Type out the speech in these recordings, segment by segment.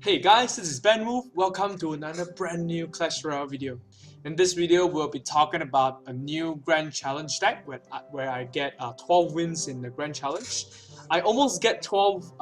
Hey guys, this is BenWolf. Welcome to another brand new Clash Royale video. In this video, we'll be talking about a new Grand Challenge deck where I get 12 wins in the Grand Challenge. I almost get 12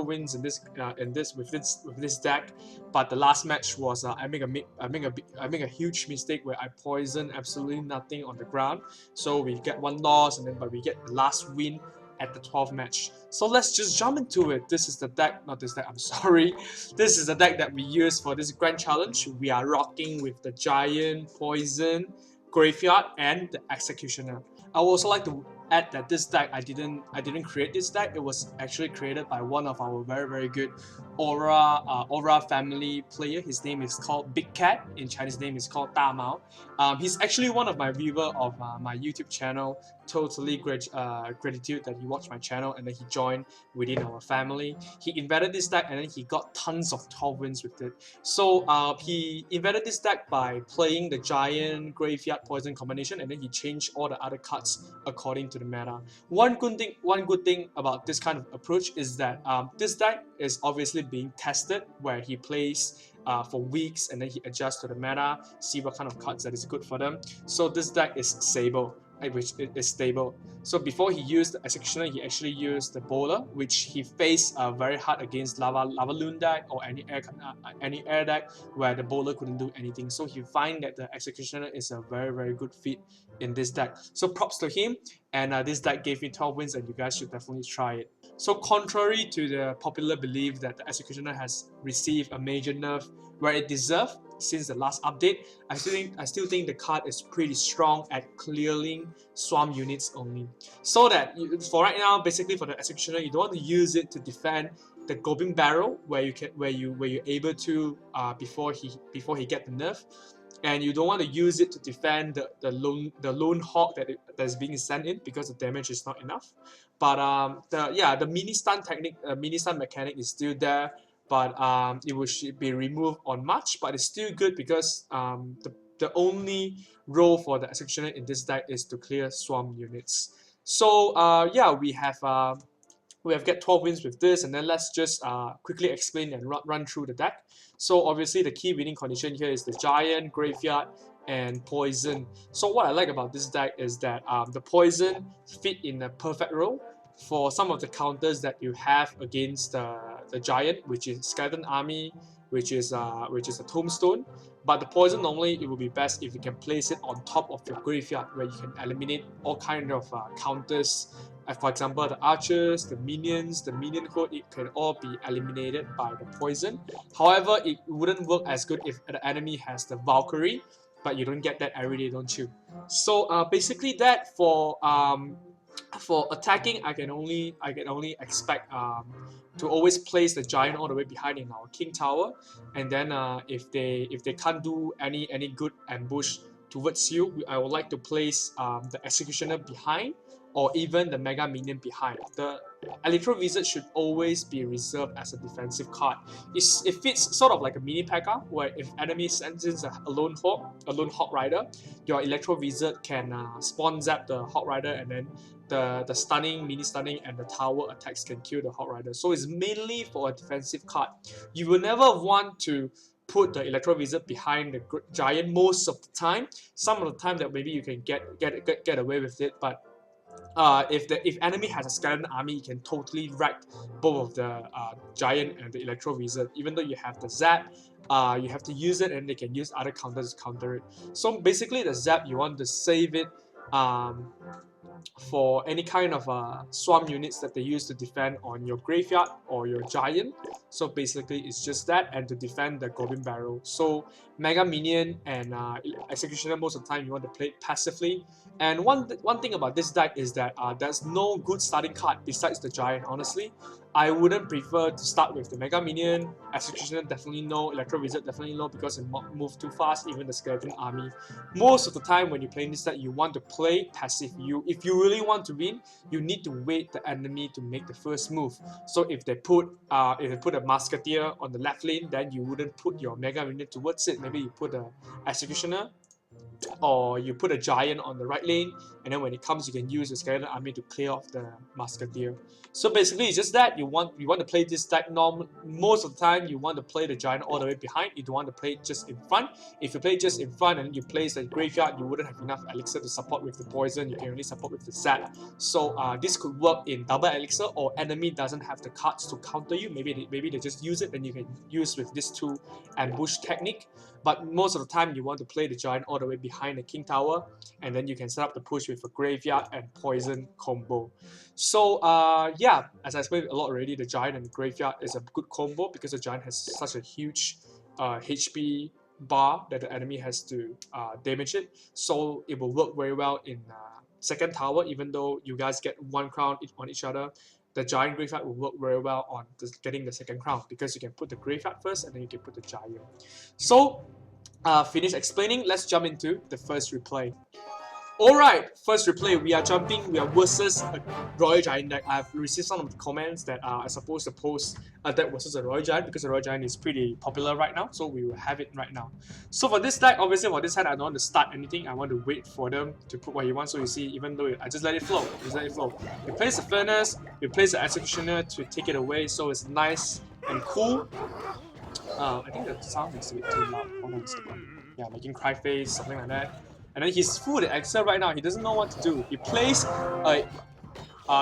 wins in this deck, but the last match was I make a huge mistake where I poison absolutely nothing on the ground. So we get one loss, but we get the last win at the 12th match. So let's just jump into it. This is the deck, not this deck, I'm sorry. This is the deck that we use for this Grand Challenge. We are rocking with the Giant, Poison, Graveyard, and the Executioner. I would also like to add that this deck, I didn't create this deck. It was actually created by one of our very good Aura family player. His name is called Big Cat. In Chinese name is called Da Mao. He's actually one of my viewer of my YouTube channel. Totally gratitude that he watched my channel and then he joined within our family. He invented this deck and then he got tons of 12 wins with it. So he invented this deck by playing the Giant, Graveyard, Poison combination, and then he changed all the other cards according to the meta. One good thing about this kind of approach is that this deck is obviously being tested, where he plays for weeks and then he adjusts to the meta, see what kind of cards that is good for them. So this deck is stable. Which is stable. So before he used the Executioner, he actually used the Bowler, which he faced very hard against Lavaloon deck or any air deck where the Bowler couldn't do anything. So he find that the Executioner is a very good fit in this deck. So props to him, and this deck gave me 12 wins, and you guys should definitely try it. So contrary to the popular belief that the Executioner has received a major nerf where it deserved, since the last update, I still think the card is pretty strong at clearing swarm units only. So that for right now, basically for the Executioner, you don't want to use it to defend the Goblin Barrel where you're able to before he get the nerf, and you don't want to use it to defend the lone hawk that's being sent in because the damage is not enough. But the mini stun technique, mini stun mechanic is still there, but it will be removed on March. But it's still good because the only role for the Executioner in this deck is to clear swarm units. So we have get 12 wins with this, and then let's just quickly explain and run through the deck. So obviously the key winning condition here is the Giant, Graveyard, and Poison. So what I like about this deck is that the Poison fit in a perfect role for some of the counters that you have against the Giant, which is Skeleton Army, which is a Tombstone. But the Poison, normally it will be best if you can place it on top of your graveyard, where you can eliminate all kind of counters. For example, the archers, the minions, the minion code, it can all be eliminated by the Poison. However, it wouldn't work as good if the enemy has the Valkyrie, but you don't get that every day, don't you? So basically that for attacking, I can only expect to always place the Giant all the way behind in our King Tower, and then if they can't do any good ambush towards you, I would like to place the Executioner behind, or even the Mega Minion behind. The Electro Wizard should always be reserved as a defensive card. It fits sort of like a mini P.E.K.K.A, where if enemy sends in a lone Hawk Rider, your Electro Wizard can spawn zap the Hawk Rider, and then the stunning, mini stunning, and the tower attacks can kill the Hawk Rider. So it's mainly for a defensive card. You will never want to put the Electro Wizard behind the Giant most of the time. Some of the time that maybe you can get away with it, but if enemy has a Skeleton Army, you can totally wreck both of the Giant and the Electro Wizard. Even though you have the Zap, you have to use it, and they can use other counters to counter it. So basically the Zap, you want to save it for any kind of swarm units that they use to defend on your graveyard or your Giant. So basically it's just that, and to defend the Goblin Barrel. So Mega Minion and Executioner, most of the time you want to play it passively. And one thing about this deck is that there's no good starting card besides the Giant, honestly. I wouldn't prefer to start with the Mega Minion. Executioner definitely no, Electro Wizard definitely no, because it moves too fast, even the Skeleton Army. Most of the time when you play this deck, you want to play passive. If you really want to win, you need to wait the enemy to make the first move. So if they put a Musketeer on the left lane, then you wouldn't put your Mega Minion towards it. Maybe you put a Executioner or you put a giant on the right lane, and then when it comes, you can use the skeleton army to clear off the musketeer. So basically, it's just that you want to play this deck. Most of the time, you want to play the giant all the way behind. You don't want to play it just in front. If you play just in front and you place the graveyard, you wouldn't have enough elixir to support with the poison. You can only support with the zap. So this could work in double elixir, or enemy doesn't have the cards to counter you. Maybe they just use it, and you can use with this two ambush technique. But most of the time, you want to play the giant all the way behind the king tower, and then you can set up the push with a graveyard and poison combo. So yeah, as I explained a lot already, the giant and the graveyard is a good combo because the giant has such a huge HP bar that the enemy has to damage it. So it will work very well in second tower, even though you guys get one crown on each other. The giant graveyard will work very well on getting the second crown because you can put the graveyard first and then you can put the giant. So, finish explaining, let's jump into the first replay. Alright, first replay, we are versus a Royal Giant deck. I've received some of the comments that I'm supposed to post a deck versus a Royal Giant because the Royal Giant is pretty popular right now, so we will have it right now. So for this deck, obviously for this hand, I don't want to start anything. I want to wait for them to put what he wants. So you see, even though I just let it flow, We place the Furnace, we place the Executioner to take it away, so it's nice and cool. I think the sound is a bit too loud. Hold on a second. Yeah, making cry face, something like that. And then he's full the Excel right now. He doesn't know what to do. He plays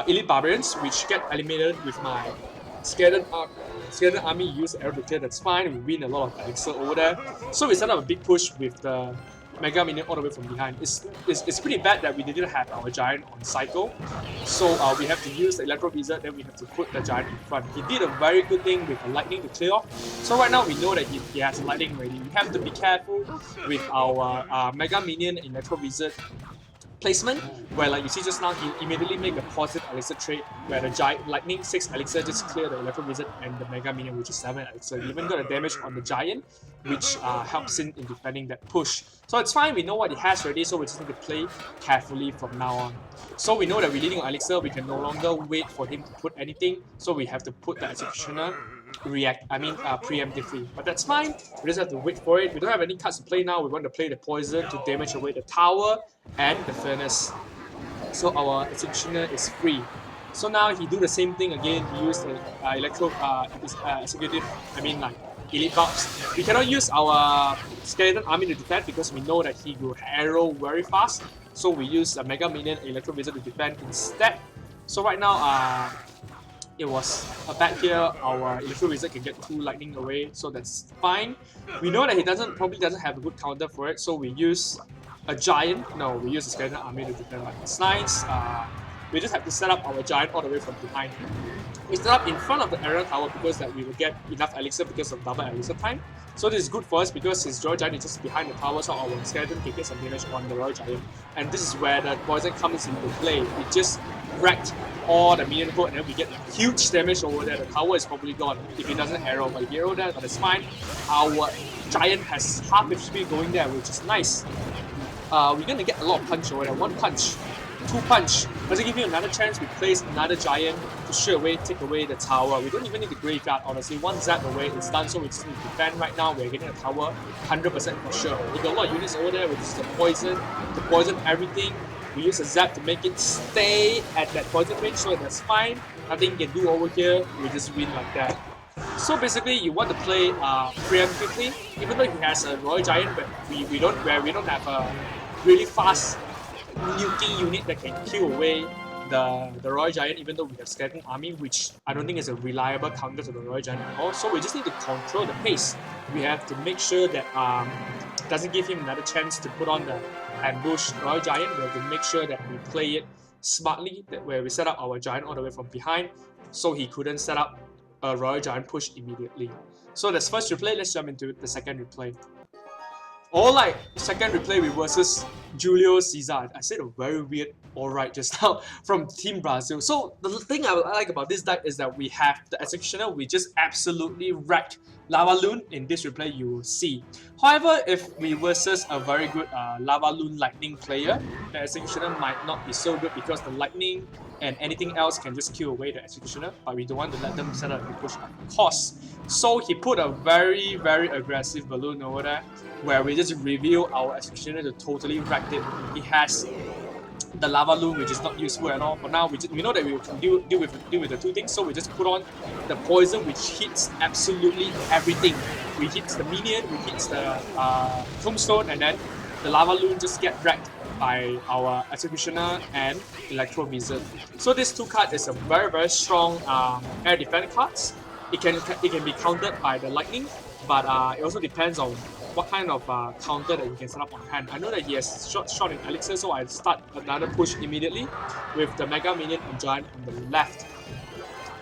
Elite Barbarians, which get eliminated with my Skeleton Army. Use Arrow to clear. That's fine. We win a lot of elixir over there. So we set up a big push with the Mega Minion all the way from behind. It's pretty bad that we didn't have our Giant on cycle. So we have to use the Electro Wizard, then we have to put the Giant in front. He did a very good thing with the Lightning to clear off. So right now we know that he has Lightning ready. We have to be careful with our Mega Minion Electro Wizard placement, where like you see just now, he immediately make a positive elixir trade where the giant lightning 6 elixir just clear the electro wizard and the mega minion, which is 7 elixir. You even got a damage on the giant, which helps in defending that push. So it's fine, we know what he has already, so we just need to play carefully from now on. So we know that we're leading on elixir, we can no longer wait for him to put anything, so we have to put the executioner preemptively. But that's fine, we just have to wait for it. We don't have any cards to play now, we want to play the poison to damage away the tower and the furnace. So our executioner is free. So now he do the same thing again, he used the elite buffs. We cannot use our skeleton army to defend because we know that he will arrow very fast. So we use a Mega Minion Electro Wizard to defend instead. So right now, it was a bad here. Our Electro Wizard can get 2 lightning away, so that's fine. We know that he probably doesn't have a good counter for it, so we use a giant. No, we use a skeleton army to defend. It's nice. We just have to set up our giant all the way from behind. We set up in front of the Arrow Tower because that we will get enough elixir because of double elixir time. So this is good for us because his Royal Giant is just behind the tower, so our skeleton can get some damage on the Royal Giant. And this is where the poison comes into play. We just wrecked all the minion code and then we get huge damage over there. The tower is probably gone if he doesn't arrow, but if he arrow there, but it's fine. Our giant has half HP going there, which is nice. We're gonna get a lot of punch over there. 1 punch, 2 punch. Does it give you another chance? We place another giant to straight away take away the tower. We don't even need the graveyard, honestly. 1 zap away, it's done, so we just need to defend right now. We're getting a tower 100% for sure. We got a lot of units over there, we use the poison to poison everything. We use a zap to make it stay at that poison range, so that's fine. Nothing you can do over here, we just win like that. So basically, you want to play preemptively, even though he has a Royal Giant, but we don't have a really fast nuking unit that can kill away the Royal Giant, even though we have Skeleton Army, which I don't think is a reliable counter to the Royal Giant at all. So we just need to control the pace. We have to make sure that it doesn't give him another chance to put on the ambush Royal Giant. We have to make sure that we play it smartly, where we set up our Giant all the way from behind, so he couldn't set up a Royal Giant push immediately. So that's first replay. Let's jump into the second replay. Alright, second replay we versus Julio Cesar. I said a very weird alright just now from Team Brazil. So the thing I like about this deck is that we have the Executioner. We just absolutely wrecked Lavaloon. In this replay, you will see. However, if we versus a very good Lavaloon Lightning player, the Executioner might not be so good because the Lightning and anything else can just kill away the Executioner, but we don't want to let them set up the push of course. So he put a very aggressive balloon over there, where we just reveal our Executioner to totally wreck it. He has the Lavaloon, which is not useful at all. For now, we know that we can deal with the two things, so we just put on the poison, which hits absolutely everything. We hit the minion, we hit the tombstone, and then the Lavaloon just get wrecked by our Executioner and Electro Wizard. So this two card is a very strong air defense cards. It can be countered by the lightning, but it also depends on what kind of counter that you can set up on hand. I know that he has shot in Elixir, so I start another push immediately with the Mega Minion and Giant on the left.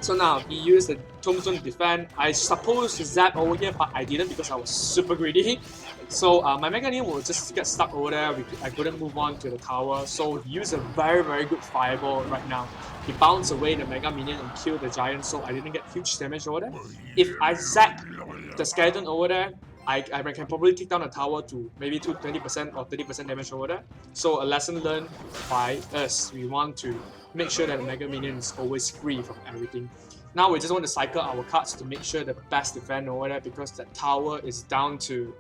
So now he used the Tombstone to defend. I supposed to zap over here, but I didn't because I was super greedy. So my Mega Minion will just get stuck over there. I couldn't move on to the tower. So he used a very good Fireball right now. He bounced away the Mega Minion and killed the Giant, so I didn't get huge damage over there. If I zap the Skeleton over there, I can probably take down the tower to maybe 20% or 30% damage over there. So a lesson learned by us. We want to make sure that the Mega Minion is always free from everything. Now we just want to cycle our cards to make sure the best defend over there, because that tower is down to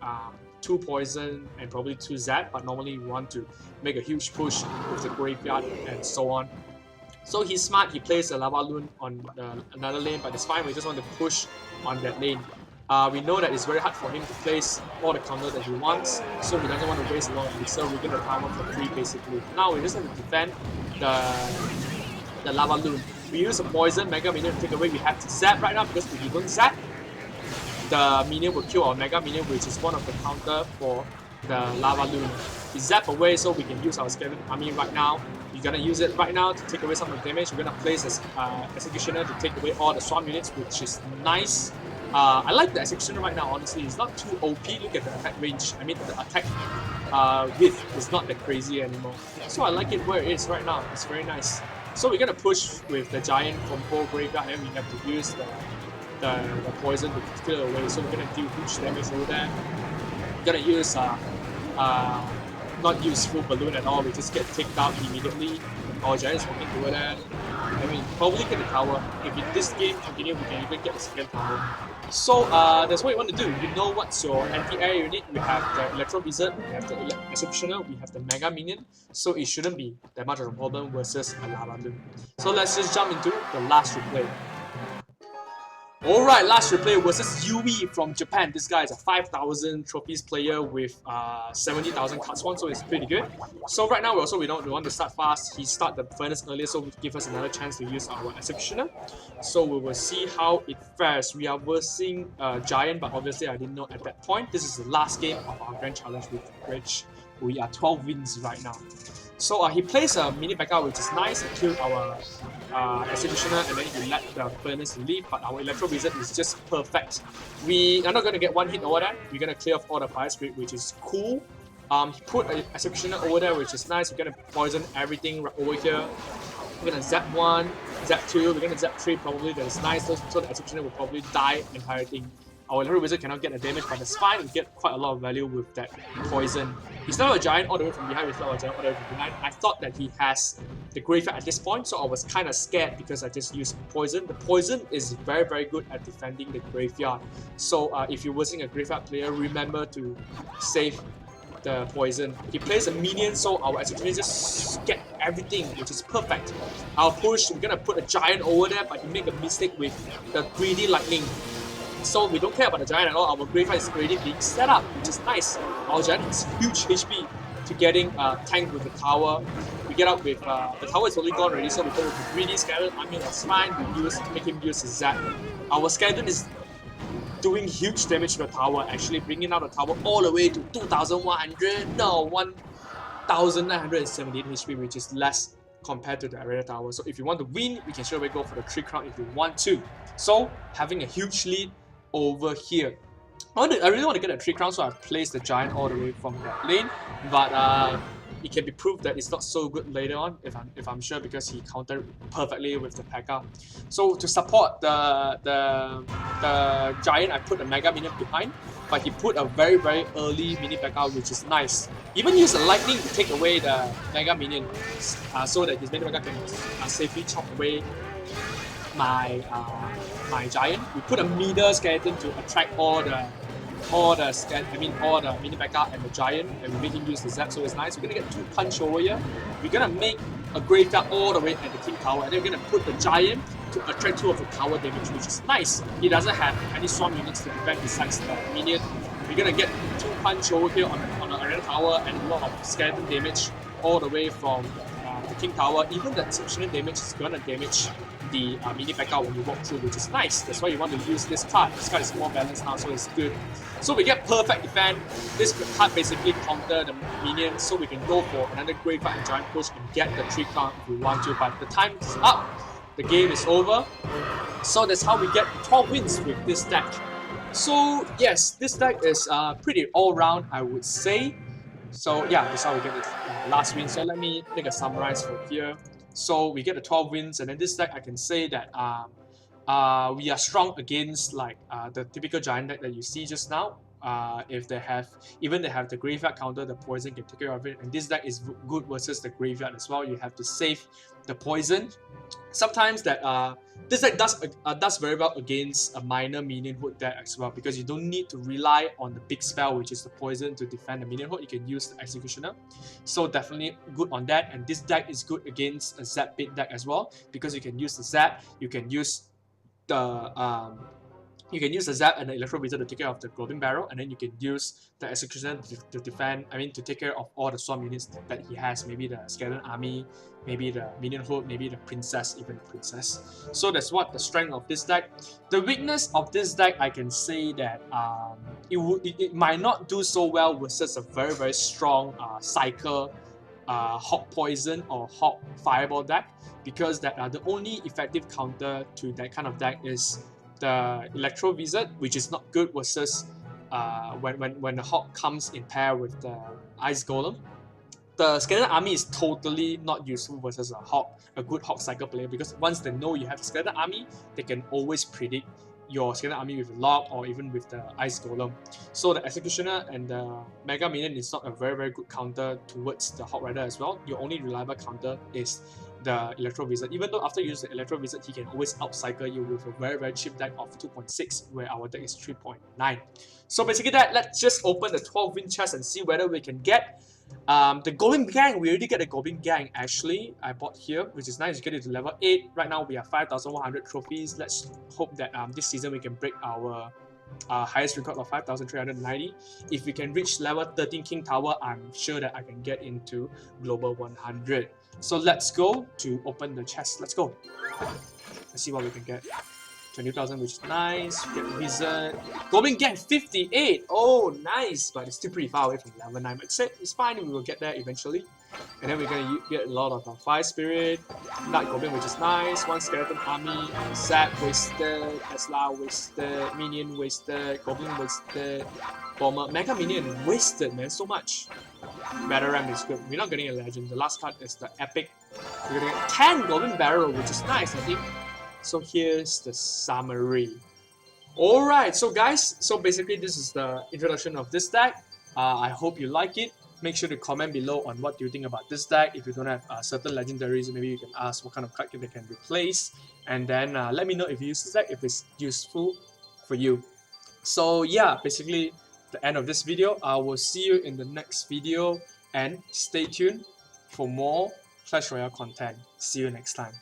2 poison and probably 2 zap, but normally we want to make a huge push with the graveyard and so on. So he's smart, he plays a Lavaloon on another lane, but it's fine, we just want to push on that lane. We know that it's very hard for him to place all the counter that he wants, so he doesn't want to waste a lot of elixir. We're going to tower for free basically. Now we just have to defend the Lavaloon. We use a poison Mega Minion to take away. We have to zap right now, because if we don't zap, the minion will kill our Mega Minion, which is one of the counter for the Lavaloon. We zap away so we can use our Skeleton Army right now. We're gonna use it right now to take away some of the damage. We're gonna place this Executioner to take away all the Swarm units, which is nice. I like the Executioner right now, honestly. It's not too OP. Look at the attack range. I mean, the attack width is not that crazy anymore. So I like it where it is right now. It's very nice. So we're gonna push with the Giant combo graveyard, and we have to use the poison to clear away. So we're gonna deal huge damage over there. We're gonna use not use full balloon at all. We just get taken down immediately. Our Giant is walking over there. I mean, probably get the tower. If in this game continue, we can even get the second tower. So that's what you want to do. You know what's your anti-air unit. We have the Electro Wizard, we have the Executioner, we have the Mega Minion. So it shouldn't be that much of a problem versus a Lavaloon. So let's just jump into the last replay. Alright, last replay versus Yui from Japan. This guy is a 5,000 trophies player with 70,000 cards won, so it's pretty good. So right now we want to start fast. He started the furnace earlier, so it give us another chance to use our Executioner. So we will see how it fares. We are versing Giant, but obviously I didn't know at that point. This is the last game of our Grand Challenge, with which we are 12 wins right now. So he plays a mini backup, which is nice. He killed our Executioner, and then he let the furnace leave, but our Electro Wizard is just perfect. We are not going to get one hit over there. We're going to clear off all the Fire Spirit, which is cool. He put an Executioner over there, which is nice. We're going to poison everything right over here. We're going to zap 1, zap 2, we're going to zap 3 probably. That is nice, so the Executioner will probably die the entire thing. Our Electro Wizard cannot get the damage, but that's fine. We get quite a lot of value with that poison. He's not a Giant all the way from behind, he's not a Giant all the way from behind. I thought that he has the graveyard at this point, so I was kind of scared because I just used poison. The poison is very good at defending the graveyard. So if you're versing a graveyard player, remember to save the poison. He plays a minion, so our Executioner just get everything, which is perfect. Our push, we're gonna put a Giant over there, but he make a mistake with the greedy lightning. So we don't care about the Giant at all. Our graveyard is already being set up, which is nice. Our Giant has huge HP to getting tanked with the tower. We get up with the tower is totally gone already, so we go with the greedy Skeleton. I mean, that's fine. We make him use his zap. Our Skeleton is doing huge damage to the tower, actually bringing out the tower all the way to 2,100. No, 1,978 HP, which is less compared to the Arena Tower. So if you want to win, we can straight away go for the 3 crown if you want to. So having a huge lead over here. I really want to get a 3 crown, so I placed the Giant all the way from that lane. But it can be proved that it's not so good later on, if I'm sure, because he countered perfectly with the P.E.K.K.A. So to support the giant, I put a Mega Minion behind, but he put a very early mini P.E.K.K.A, which is nice. Even use a lightning to take away the Mega Minion, so that his mini P.E.K.K.A can safely chop away my my giant. We put a meter skeleton to attract all the mini P.E.K.K.A and the giant, and we make him use the Zap, so it's nice. We're gonna get 2 punch over here. We're gonna make a graveyard all the way at the King Tower, and then we're gonna put the giant to attract 2 of the tower damage, which is nice. He doesn't have any swarm units to defend besides the minion. We're gonna get 2 punch over here on the arena tower and a lot of skeleton damage all the way from the King Tower. Even the exceptional damage is gonna damage the mini P.E.K.K.A when you walk through, which is nice. That's why you want to use this card. This card is more balanced now, so it's good. So we get perfect defense. This card basically counter the minion, so we can go for another graveyard and giant push and get the 3 count if we want to. But the time is up. The game is over. So that's how we get 12 wins with this deck. So yes, this deck is pretty all-round, I would say. So yeah, that's how we get the last win. So let me make a summarize for here. So we get the 12 wins, and then this deck I can say that we are strong against like the typical giant deck that you see just now. If they have the graveyard counter, the poison can take care of it, and this deck is good versus the graveyard as well. You have to save the poison. Sometimes that this deck does very well against a minor minion hood deck as well, because you don't need to rely on the big spell, which is the poison, to defend the minion hood. You can use the executioner, so definitely good on that. And this deck is good against a zap bait deck as well, because you can use the zap, you can use the Zap and the Electro Wizard to take care of the Golden Barrel, and then you can use the Executioner to defend, to take care of all the swarm units that he has, maybe the Skeleton Army, maybe the Minion Hood, maybe the Princess, even the Princess. So that's what the strength of this deck. The weakness of this deck, I can say that it might not do so well versus a very strong Cycle Hawk Poison or Hawk Fireball deck, because that the only effective counter to that kind of deck is the Electro Wizard, which is not good versus when the Hawk comes in pair with the Ice Golem. The Skeleton Army is totally not useful versus a good Hawk Cycle player, because once they know you have the Skeleton Army, they can always predict your Skeleton Army with a Lock or even with the Ice Golem. So the Executioner and the Mega Minion is not a very good counter towards the Hawk Rider as well. Your only reliable counter is the Electro Wizard. Even though after you use the Electro Wizard, he can always outcycle you with a very cheap deck of 2.6, where our deck is 3.9. So basically let's just open the 12 win chest and see whether we can get the Goblin Gang. We already get the Goblin Gang actually. I bought here, which is nice. You get it to level 8. Right now we have 5,100 trophies. Let's hope that this season we can break our highest record of 5,390. If we can reach level 13 King Tower, I'm sure that I can get into Global 100. So let's go to open the chest. Let's go. Let's see what we can get. 20,000, which is nice. We get Wizard. Goblin Gang 58. Oh, nice. But it's still pretty far away from level 9. But it's fine. We will get there eventually. And then we're going to get a lot of Fire Spirit. Night Goblin, which is nice. 1 Skeleton Army. Zap wasted. Tesla wasted. Minion wasted. Goblin wasted. Bomber. Mega Minion wasted, man. So much. Battle Ram is good. We're not getting a legend. The last card is the Epic. We're going to get 10 Golden Barrel, which is nice, I think. So here's the summary. Alright, so guys, so basically this is the introduction of this deck. I hope you like it. Make sure to comment below on what you think about this deck. If you don't have certain legendaries, maybe you can ask what kind of card they can replace. And then let me know if you use this deck, if it's useful for you. So yeah, basically the end of this video. I will see you in the next video, and stay tuned for more Clash Royale content. See you next time.